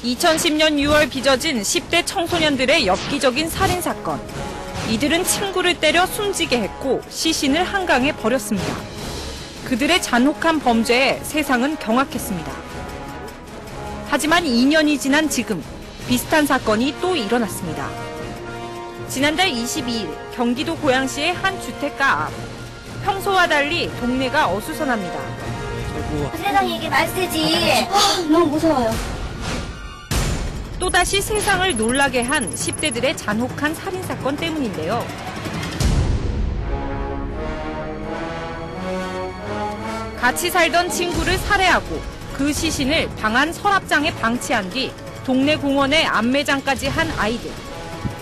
2010년 6월 빚어진 10대 청소년들의 엽기적인 살인사건. 이들은 친구를 때려 숨지게 했고 시신을 한강에 버렸습니다. 그들의 잔혹한 범죄에 세상은 경악했습니다. 하지만 2년이 지난 지금 비슷한 사건이 또 일어났습니다. 지난달 22일 경기도 고양시의 한 주택가 앞. 평소와 달리 동네가 어수선합니다. 세상에 이게 말세지. 너무 무서워요. 또다시 세상을 놀라게 한 10대들의 잔혹한 살인사건 때문인데요. 같이 살던 친구를 살해하고 그 시신을 방 안 서랍장에 방치한 뒤 동네 공원에 암매장까지 한 아이들.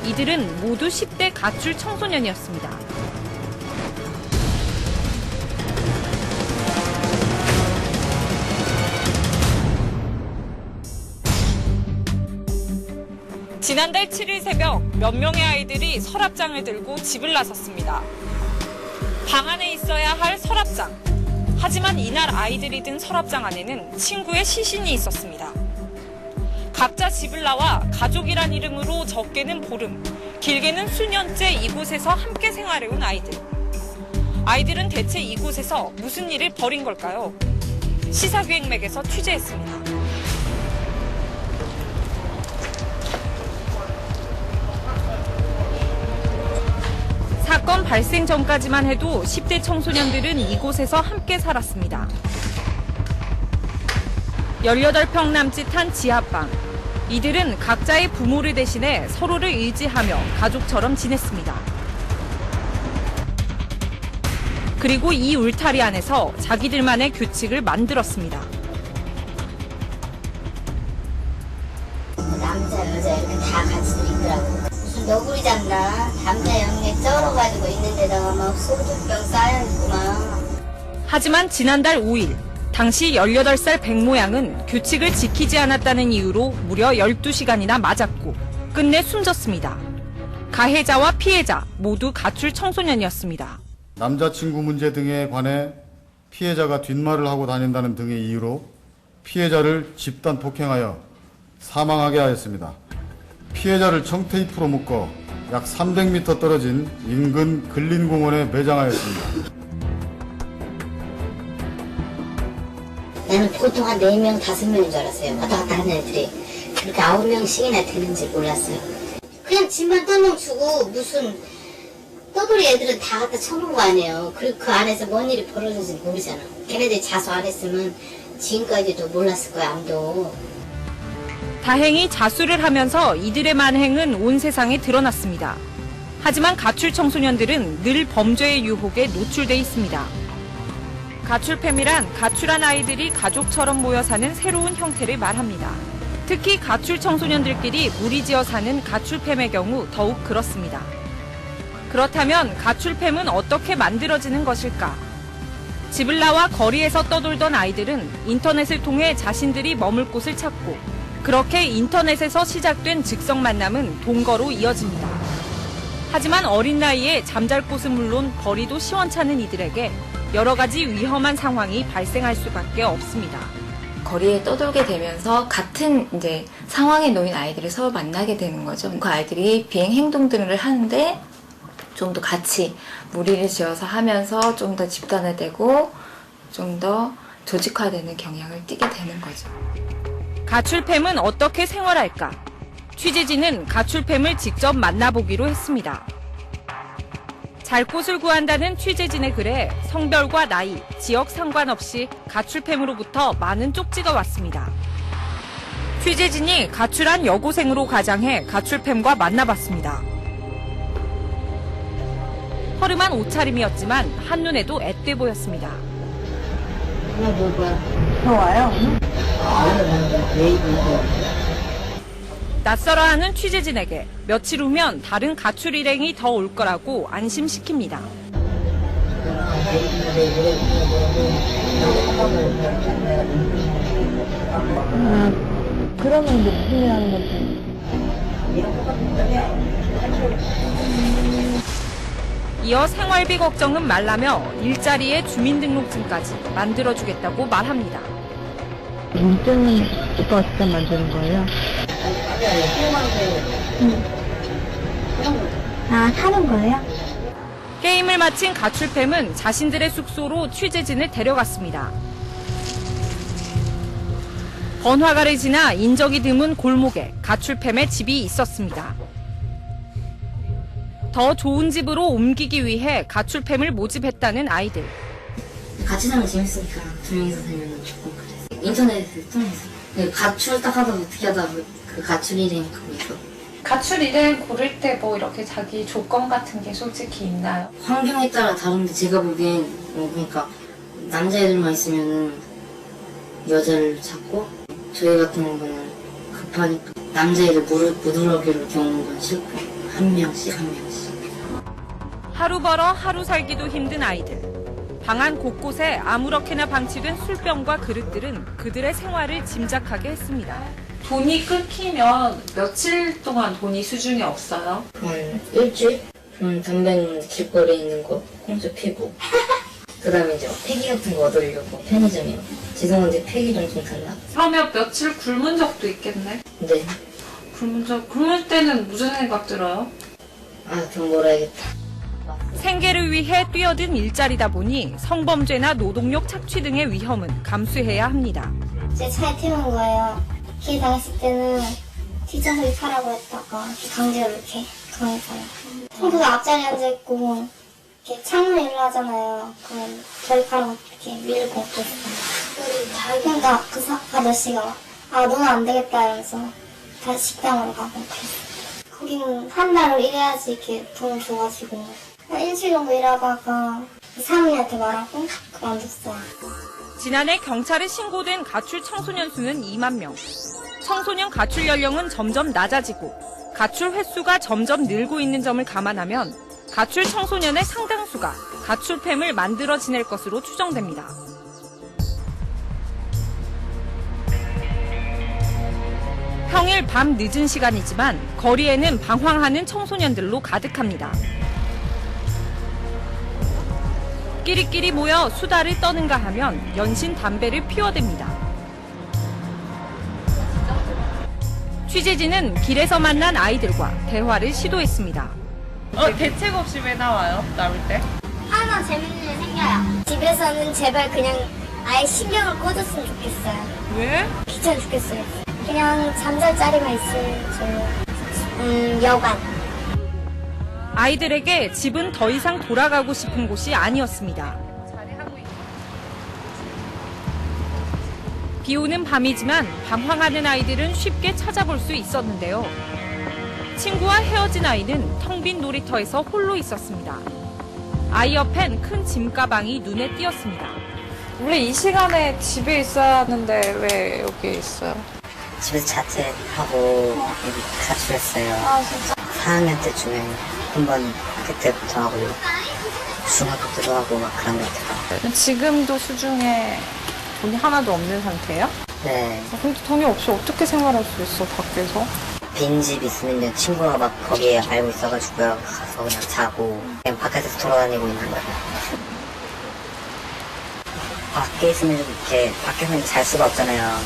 이들은 모두 10대 가출 청소년이었습니다. 지난달 7일 새벽 몇 명의 아이들이 서랍장을 들고 집을 나섰습니다. 방 안에 있어야 할 서랍장. 하지만 이날 아이들이 든 서랍장 안에는 친구의 시신이 있었습니다. 각자 집을 나와 가족이란 이름으로 적게는 보름, 길게는 수년째 이곳에서 함께 생활해온 아이들. 아이들은 대체 이곳에서 무슨 일을 벌인 걸까요? 시사기획맥에서 취재했습니다. 사건 발생 전까지만 해도 10대 청소년들은 이곳에서 함께 살았습니다. 18평 남짓한 지하방. 이들은 각자의 부모를 대신해 서로를 의지하며 가족처럼 지냈습니다. 그리고 이 울타리 안에서 자기들만의 규칙을 만들었습니다. 남자, 여자 이렇게 다 같이 있더라고. 무슨 너구리 잡나? 담배 연기 쩔어가지고 있는 데다가 막 소주병 쌓여있구만. 하지만 지난달 5일, 당시 18살 백모양은 규칙을 지키지 않았다는 이유로 무려 12시간이나 맞았고 끝내 숨졌습니다. 가해자와 피해자 모두 가출 청소년이었습니다. 남자친구 문제 등에 관해 피해자가 뒷말을 하고 다닌다는 등의 이유로 피해자를 집단 폭행하여 사망하게 하였습니다. 피해자를 청테이프로 묶어 약 300m 떨어진 인근 근린공원에 매장하였습니다. 나는 보통 한 4명, 5명인 줄 알았어요. 왔다 갔다 하는 애들이. 그렇게 9명씩이나 되는지 몰랐어요. 그냥 집만 떠넘주고 무슨 떠돌이 애들은 다 갖다 쳐놓은 거 아니에요. 그리고 그 안에서 뭔 일이 벌어졌는지 모르잖아. 걔네들이 자수 안 했으면 지금까지도 몰랐을 거야, 아무도. 다행히 자수를 하면서 이들의 만행은 온 세상에 드러났습니다. 하지만 가출 청소년들은 늘 범죄의 유혹에 노출돼 있습니다. 가출팸이란 가출한 아이들이 가족처럼 모여 사는 새로운 형태를 말합니다. 특히 가출 청소년들끼리 무리지어 사는 가출팸의 경우 더욱 그렇습니다. 그렇다면 가출팸은 어떻게 만들어지는 것일까? 집을 나와 거리에서 떠돌던 아이들은 인터넷을 통해 자신들이 머물 곳을 찾고 그렇게 인터넷에서 시작된 즉석 만남은 동거로 이어집니다. 하지만 어린 나이에 잠잘 곳은 물론 거리도 시원찮은 이들에게 여러 가지 위험한 상황이 발생할 수밖에 없습니다. 거리에 떠돌게 되면서 같은 상황에 놓인 아이들이 서로 만나게 되는 거죠. 그 아이들이 비행 행동들을 하는데 좀 더 같이 무리를 지어서 하면서 좀 더 집단화되고 좀 더 조직화되는 경향을 띠게 되는 거죠. 가출팸은 어떻게 생활할까? 취재진은 가출팸을 직접 만나보기로 했습니다. 잘 곳을 구한다는 취재진의 글에 성별과 나이, 지역 상관없이 가출팸으로부터 많은 쪽지가 왔습니다. 취재진이 가출한 여고생으로 가장해 가출팸과 만나봤습니다. 허름한 옷차림이었지만 한눈에도 앳돼 보였습니다. 낯설어하는 취재진에게 며칠 후면 다른 가출 일행이 더 올 거라고 안심시킵니다. 그러면 이제 무슨 일 하는 건지. 이어 생활비 걱정은 말라며 일자리에 주민등록증까지 만들어주겠다고 말합니다. 민증은 오빠가 직접 만드는 거예요? 아, 사는 거예요? 게임을 마친 가출팸은 자신들의 숙소로 취재진을 데려갔습니다. 번화가를 지나 인적이 드문 골목에 가출팸의 집이 있었습니다. 더 좋은 집으로 옮기기 위해 가출팸을 모집했다는 아이들. 같이 살면 재밌으니까 두 명이서 살면 조금 그래. 인터넷을 통해서. 가출 딱 하다가 어떻게 하다가 그 가출 일행 그거 있어. 가출 일행 고를 때 뭐 이렇게 자기 조건 같은 게 솔직히 있나요? 환경에 따라 다른데 제가 보기엔 그러니까 남자애들만 있으면은 여자를 찾고 저희 같은 경우는 급하니까 남자애들 무드러기로 겪는 건 싫고 한 명씩. 하루 벌어 하루 살기도 힘든 아이들. 방 안 곳곳에 아무렇게나 방치된 술병과 그릇들은 그들의 생활을 짐작하게 했습니다. 돈이 끊기면 며칠 동안 돈이 수중에 없어요? 한 일주일? 담배는 길거리에 있는 거 꽁초 피고 그 다음에 이제 폐기 같은 거 얻으려고 편의점이요. 죄송한데 폐기 좀 달라. 그러면 며칠 굶은 적도 있겠네? 네. 굶을 때는 무슨 생각 들어요? 아, 돈 벌어야겠다. 생계를 위해 뛰어든 일자리다 보니 성범죄나 노동력 착취 등의 위험은 감수해야 합니다. 제 차에 태우는 거예요. 기회 당했을 때는 뒷좌석에 타라고 했다가 강제로 이렇게 강행타요. 청소가 앞자리에 앉아있고 이렇게 창문 일을 하잖아요. 그러면 머리카락 이렇게 밀고 그랬어요. 그러니까 그 아저씨가 아 너는 안 되겠다 이러면서 다시 식당으로 가고 그랬어요. 거기는 한 달을 일해야지 이렇게 돈을 줘가지고 한 일주일 정도 일하다가 사모님한테 말하고 그만뒀어요. 지난해 경찰에 신고된 가출 청소년 수는 2만 명. 청소년 가출 연령은 점점 낮아지고 가출 횟수가 점점 늘고 있는 점을 감안하면 가출 청소년의 상당수가 가출팸을 만들어 지낼 것으로 추정됩니다. 평일 밤 늦은 시간이지만 거리에는 방황하는 청소년들로 가득합니다. 끼리끼리 모여 수다를 떠는가 하면 연신 담배를 피워댑니다. 취재진은 길에서 만난 아이들과 대화를 시도했습니다. 대책 없이 왜 나와요? 나올 때? 하나 재밌는 일 생겨요. 집에서는 제발 그냥 아예 신경을 꺼줬으면 좋겠어요. 왜? 귀찮아 죽겠어요. 그냥 잠잘 자리만 있으면 여관. 아이들에게 집은 더 이상 돌아가고 싶은 곳이 아니었습니다. 비 오는 밤이지만 방황하는 아이들은 쉽게 찾아볼 수 있었는데요. 친구와 헤어진 아이는 텅 빈 놀이터에서 홀로 있었습니다. 아이 옆엔 큰 짐가방이 눈에 띄었습니다. 원래 이 시간에 집에 있어야 하는데 왜 여기 있어요? 집에서 자퇴하고 여기 가출했어요. 아 진짜? 4학년 때쯤에 한번 그때부터 하고 중학교 때도 하고 막 그런 것 같아요. 지금도 수중에 돈이 하나도 없는 상태예요? 네. 근데 돈이 없이 어떻게 생활할 수 있어 밖에서? 빈집 있으면 친구가 막 거기에 알고 있어가지고요. 가서 그냥 자고 그냥 바깥에서 돌아다니고 있는 거예요. 밖에 있으면 좀 이렇게 밖에서는 잘 수가 없잖아요.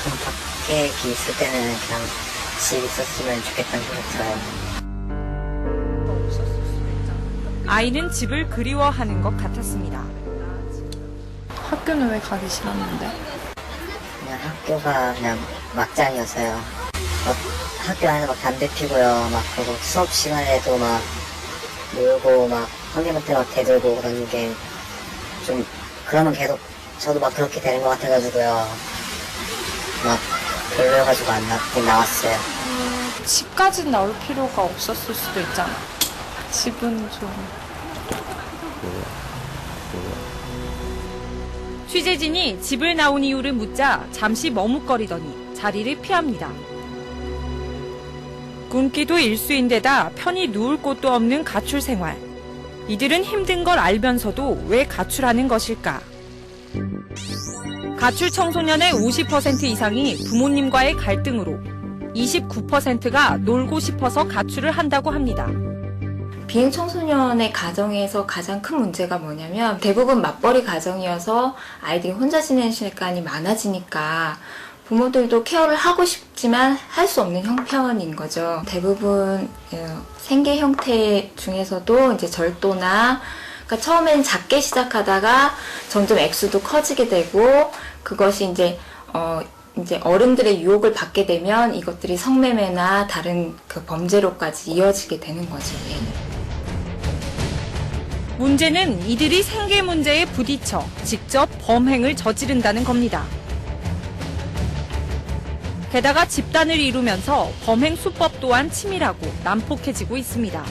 그럼 밖에 이렇게 있을 때는 그냥 집 있었으면 좋겠다는 생각이 들어요. 아이는 집을 그리워하는 것 같았습니다. 학교는 왜 가기 싫었는데? 그냥 학교가 그냥 막장이었어요. 학교 안에서 막 담배 피고요. 막 그리고 수업 시간에도 막 놀고 막 선생님한테 막 대들고 그러는 게 좀 그러면 계속 저도 막 그렇게 되는 것 같아가지고요. 막 별로여가지고 안 나왔어요. 집까지는 나올 필요가 없었을 수도 있잖아. 집은 좀... 취재진이 집을 나온 이유를 묻자 잠시 머뭇거리더니 자리를 피합니다. 굶기도 일수인데다 편히 누울 곳도 없는 가출 생활. 이들은 힘든 걸 알면서도 왜 가출하는 것일까? 가출 청소년의 50% 이상이 부모님과의 갈등으로 29%가 놀고 싶어서 가출을 한다고 합니다. 비행 청소년의 가정에서 가장 큰 문제가 뭐냐면 대부분 맞벌이 가정이어서 아이들이 혼자 지내는 시간이 많아지니까 부모들도 케어를 하고 싶지만 할 수 없는 형편인 거죠. 대부분 생계 형태 중에서도 이제 절도나 그러니까 처음엔 작게 시작하다가 점점 액수도 커지게 되고 그것이 이제 어른들의 유혹을 받게 되면 이것들이 성매매나 다른 그 범죄로까지 이어지게 되는 거죠. 문제는 이들이 생계 문제에 부딪혀 직접 범행을 저지른다는 겁니다. 게다가 집단을 이루면서 범행 수법 또한 치밀하고 난폭해지고 있습니다.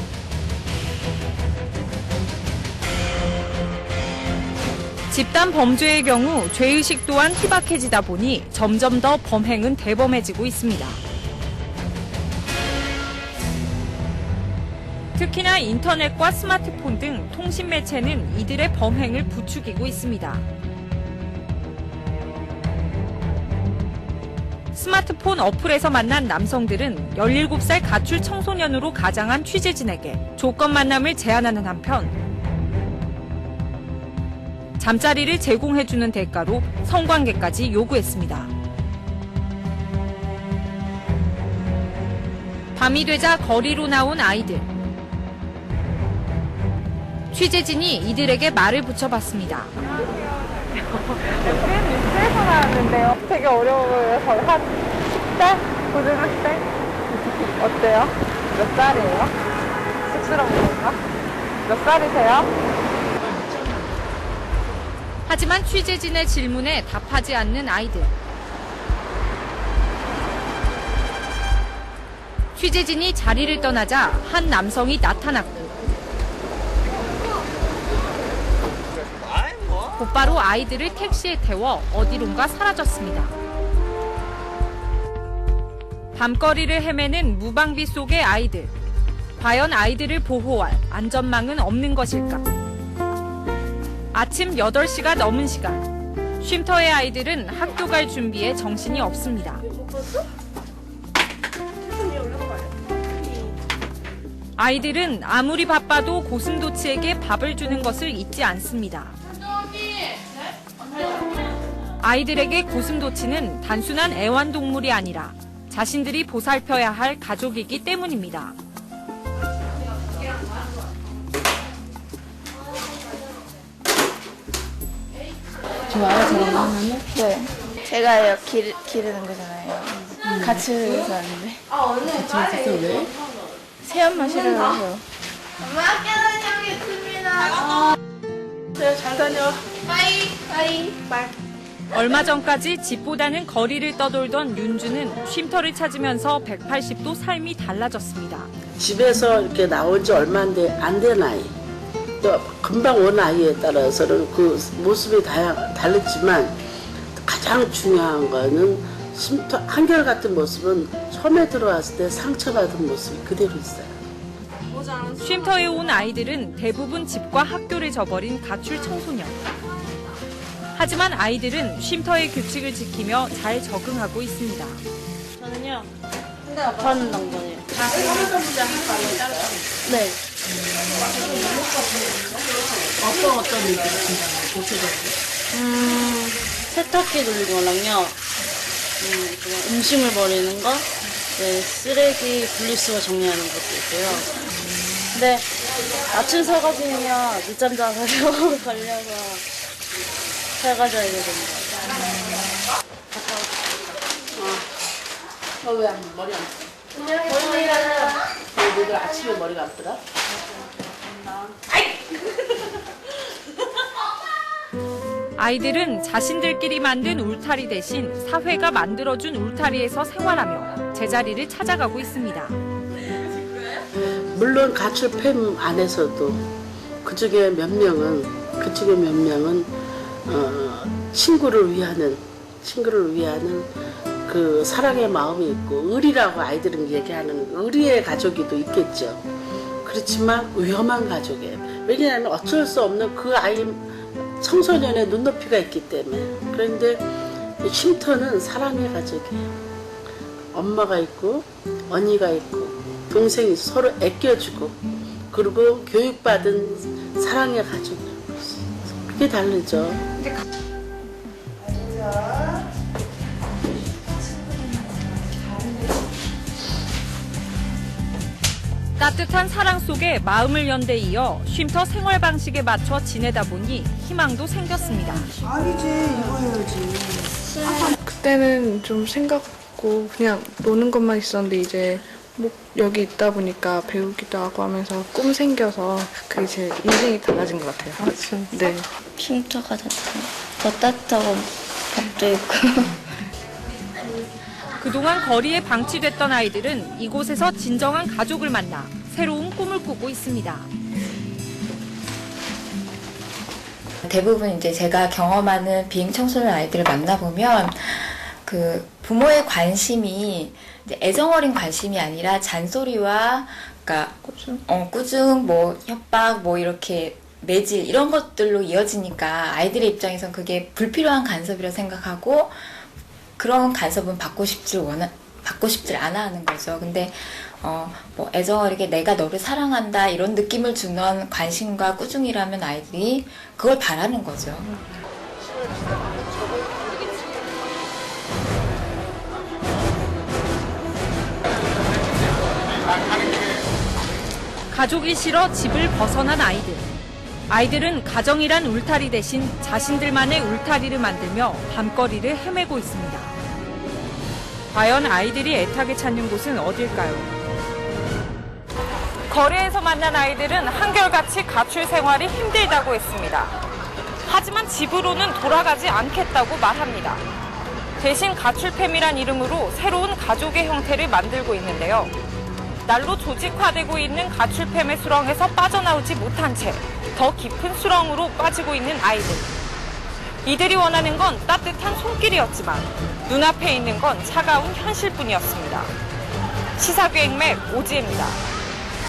집단 범죄의 경우 죄의식 또한 희박해지다 보니 점점 더 범행은 대범해지고 있습니다. 특히나 인터넷과 스마트폰 등 통신 매체는 이들의 범행을 부추기고 있습니다. 스마트폰 어플에서 만난 남성들은 17살 가출 청소년으로 가장한 취재진에게 조건 만남을 제안하는 한편 잠자리를 제공해주는 대가로 성관계까지 요구했습니다. 밤이 되자 거리로 나온 아이들. 취재진이 이들에게 말을 붙여봤습니다. 뉴스에서 나왔는데요. 되게 어려워요. 저희 한 10대? 고등학생? 어때요? 몇 살이에요? 쑥스러운 건가? 몇 살이세요? 하지만 취재진의 질문에 답하지 않는 아이들. 취재진이 자리를 떠나자 한 남성이 나타났고 곧바로 아이들을 택시에 태워 어디론가 사라졌습니다. 밤거리를 헤매는 무방비 속의 아이들. 과연 아이들을 보호할 안전망은 없는 것일까? 아침 8시가 넘은 시간. 쉼터의 아이들은 학교 갈 준비에 정신이 없습니다. 아이들은 아무리 바빠도 고슴도치에게 밥을 주는 것을 잊지 않습니다. 아이들에게 고슴도치는 단순한 애완동물이 아니라 자신들이 보살펴야 할 가족이기 때문입니다. 좋아요, 저런 거 하면은? 네. 제가 기르는 거잖아요. 같이 사는데. 같이 있었어, 왜? 새엄마 싫어해서. 엄마 학교 다녀오겠습니다. 네, 잘 다녀. 빠이. 얼마 전까지 집보다는 거리를 떠돌던 윤주는 쉼터를 찾으면서 180도 삶이 달라졌습니다. 집에서 이렇게 나온 지 얼마 안 된 아이, 또 금방 온 아이에 따라서는 그 모습이 다르지만 가장 중요한 거는 쉼터 한결같은 모습은 처음에 들어왔을 때 상처받은 모습이 그대로 있어요. 쉼터에 온 아이들은 대부분 집과 학교를 저버린 가출 청소년. 하지만 아이들은 쉼터의 규칙을 지키며 잘 적응하고 있습니다. 저는요. 전 당번이요. 네. 어떤 일들이 있나요, 구체적으로? 세탁기 돌리는 거랑요. 음식물 버리는 거, 네, 쓰레기 분리수거 정리하는 것도 있고요. 근데 아침 설거지는요, 늦잠 자서 걸려서 설거지해야 됩니다. 왜 머리 안 써? 너희들 아침에 머리가 안 뜨라? 아이들은 자신들끼리 만든 울타리 대신 사회가 만들어준 울타리에서 생활하며 제자리를 찾아가고 있습니다. 물론 가출 팸 안에서도 그쪽에 몇 명은 친구를 위하는 그 사랑의 마음이 있고 의리라고 아이들은 얘기하는 의리의 가족이 또 있겠죠. 그렇지만 위험한 가족이에요. 왜냐하면 어쩔 수 없는 그 아이 청소년의 눈높이가 있기 때문에. 그런데 쉼터는 사랑의 가족이에요. 엄마가 있고 언니가 있고 동생이 서로 아껴주고 그 그리고 교육받은 사랑의 가족. 그게 다르죠. 따뜻한 사랑 속에 마음을 연 데 이어 쉼터 생활 방식에 맞춰 지내다 보니 희망도 생겼습니다. 그때는 좀 생각 없고 그냥 노는 것만 있었는데 이제 뭐 여기 있다 보니까 배우기도 하고 하면서 꿈 생겨서 그게 제 인생이 달라진 것 같아요. 아, 진짜? 네. 쉼터가 더 따뜻하고 밥도 있고. 그동안 거리에 방치됐던 아이들은 이곳에서 진정한 가족을 만나 새로운 꿈을 꾸고 있습니다. 대부분 이제 제가 경험하는 비행 청소년 아이들을 만나보면 그 부모의 관심이 이제 애정어린 관심이 아니라 잔소리와 그러니까 꾸중, 뭐 협박, 뭐 이렇게 매질 이런 것들로 이어지니까 아이들의 입장에선 그게 불필요한 간섭이라 생각하고 그런 간섭은 받고 싶질 않아 하는 거죠. 근데 뭐 애정어리게 내가 너를 사랑한다 이런 느낌을 주는 관심과 꾸중이라면 아이들이 그걸 바라는 거죠. 가족이 싫어 집을 벗어난 아이들. 아이들은 가정이란 울타리 대신 자신들만의 울타리를 만들며 밤거리를 헤매고 있습니다. 과연 아이들이 애타게 찾는 곳은 어딜까요? 거리에서 만난 아이들은 한결같이 가출 생활이 힘들다고 했습니다. 하지만 집으로는 돌아가지 않겠다고 말합니다. 대신 가출팸이란 이름으로 새로운 가족의 형태를 만들고 있는데요. 날로 조직화되고 있는 가출팸의 수렁에서 빠져나오지 못한 채 더 깊은 수렁으로 빠지고 있는 아이들. 이들이 원하는 건 따뜻한 손길이었지만 눈앞에 있는 건 차가운 현실뿐이었습니다. 시사기획맥 오지혜입니다.